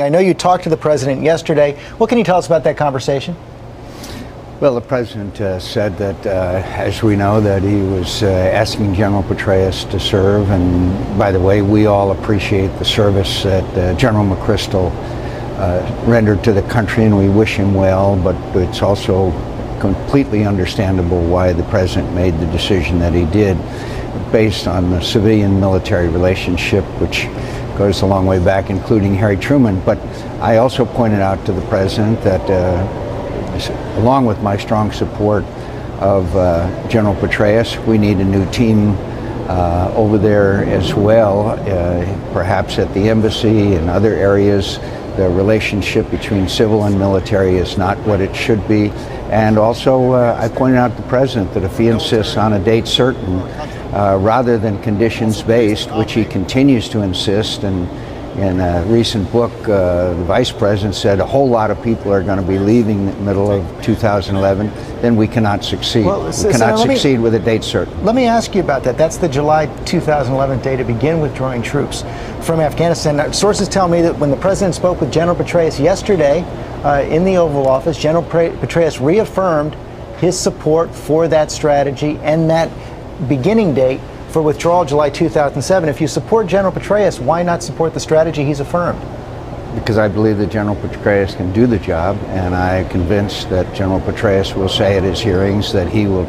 I know you talked to the president yesterday. What can you tell us about that conversation? Well, the president said that, as we know, that he was asking General Petraeus to serve. And by the way, we all appreciate the service that General McChrystal rendered to the country, and we wish him well. But it's also completely understandable why the president made the decision that he did, based on the civilian-military relationship, which goes a long way back, including Harry Truman. But I also pointed out to the president that along with my strong support of General Petraeus, we need a new team over there as well, perhaps at the embassy and other areas. The relationship between civil and military is not what it should be. And also, I pointed out to the president that if he insists on a date certain, rather than conditions-based, which he continues to insist, and in a recent book, the vice president said a whole lot of people are going to be leaving in the middle of 2011, then we cannot succeed. Well, we cannot succeed with a date certain. Let me ask you about that. That's the July 2011 day to begin withdrawing troops from Afghanistan. Now, sources tell me that when the president spoke with General Petraeus yesterday in the Oval Office, General Petraeus reaffirmed his support for that strategy and that beginning date for withdrawal July 2007. If you support General Petraeus, why not support the strategy he's affirmed? Because I believe that General Petraeus can do the job, and I'm convinced that General Petraeus will say at his hearings that he will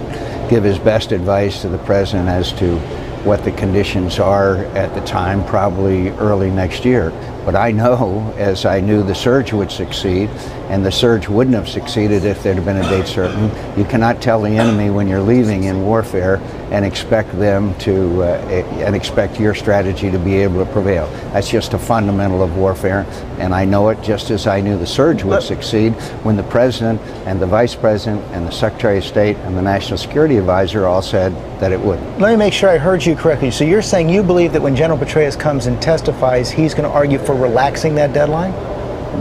give his best advice to the president as to what the conditions are at the time, probably early next year. But I know, as I knew the surge would succeed, and the surge wouldn't have succeeded if there'd have been a date certain. You cannot tell the enemy when you're leaving in warfare and expect them to, and expect your strategy to be able to prevail. That's just a fundamental of warfare, and I know it just as I knew the surge would succeed when the president and the vice president and the Secretary of State and the National Security Advisor all said that it would. Let me make sure I heard you correctly. So you're saying you believe that when General Petraeus comes and testifies, he's going to argue for relaxing that deadline?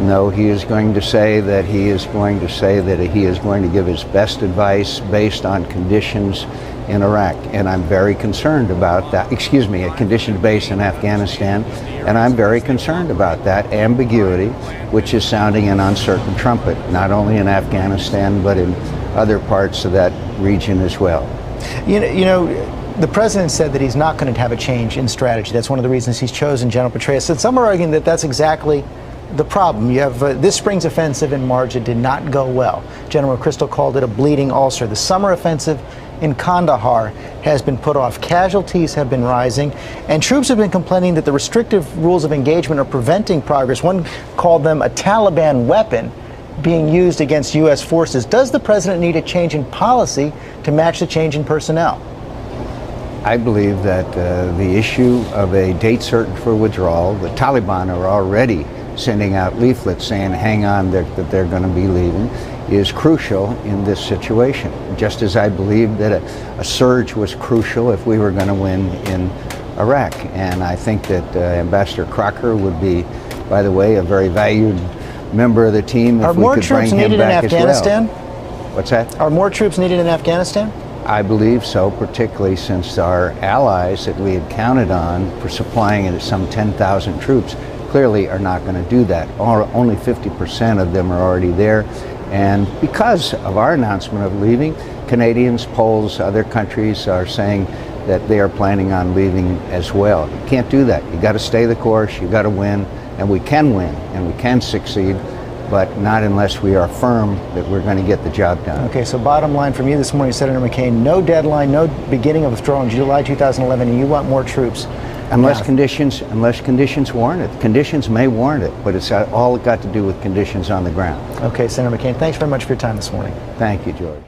No, he is going to say that he is going to give his best advice based on conditions in Iraq, and I'm very concerned about that. Excuse me, conditions based in Afghanistan, and I'm very concerned about that ambiguity, which is sounding an uncertain trumpet, not only in Afghanistan but in other parts of that region as well. You know, the president said that he's not going to have a change in strategy. That's one of the reasons he's chosen General Petraeus. And some are arguing that that's exactly the problem. You have this spring's offensive in March. It did not go well. General McChrystal called it a bleeding ulcer. The summer offensive in Kandahar has been put off. Casualties have been rising, and troops have been complaining that the restrictive rules of engagement are preventing progress. One called them a Taliban weapon being used against U.S. forces. Does the president need a change in policy to match the change in personnel? I believe that the issue of a date certain for withdrawal, the Taliban are already sending out leaflets saying, hang on, that they're going to be leaving, is crucial in this situation. Just as I believe that a surge was crucial if we were going to win in Iraq. And I think that Ambassador Crocker would be, by the way, a very valued member of the team if we could bring him back as well. Are more troops needed in Afghanistan? What's that? Are more troops needed in Afghanistan? I believe so, particularly since our allies that we had counted on for supplying it some 10,000 troops clearly are not going to do that. Only 50% of them are already there. And because of our announcement of leaving, Canadians, Poles, other countries are saying that they are planning on leaving as well. You can't do that. You got to stay the course, you got to win, and we can win, and we can succeed, but not unless we are firm that we're going to get the job done. Okay, so bottom line from you this morning, Senator McCain, no deadline, no beginning of withdrawal in July 2011, and you want more troops. Unless conditions warrant it. Conditions may warrant it, but it's all got to do with conditions on the ground. Okay, Senator McCain, thanks very much for your time this morning. Thank you, George.